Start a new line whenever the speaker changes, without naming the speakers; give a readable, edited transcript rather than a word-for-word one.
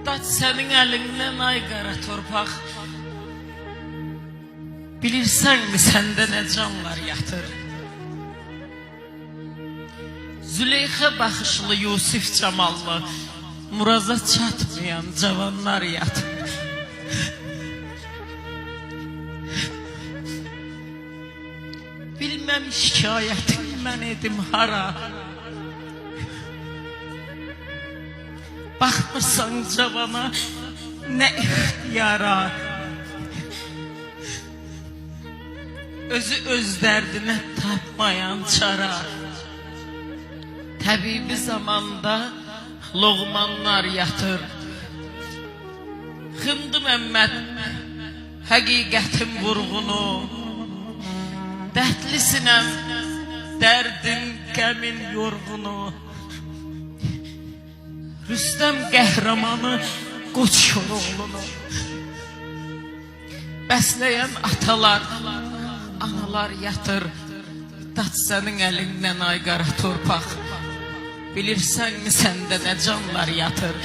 Daç sənin əlindən ay qara torpaq. Bilirsənmi səndə nə canlar yatır? Züleyxa baxışlı Yusif Camallı, muraza çatmayan cavanlar yatır. Bilməm şikayətin mən edim hara. Baxmırsan cavana nə ixtiyara. Özü öz dərdinə tapmayan çara. Təbibi zamanda loğmanlar yatır. Xındı Məmməd həqiqətin vurğunu. Dərdli sinəm, dərdin, qəmin yorğunu. Rüstəm qəhrəmanı Qoç Koroğlunu bəsləyən atalar, analar yatır. Daç sənin əlindən ay qara torpaq. Bilirsənmi səndə nə canlar yatır?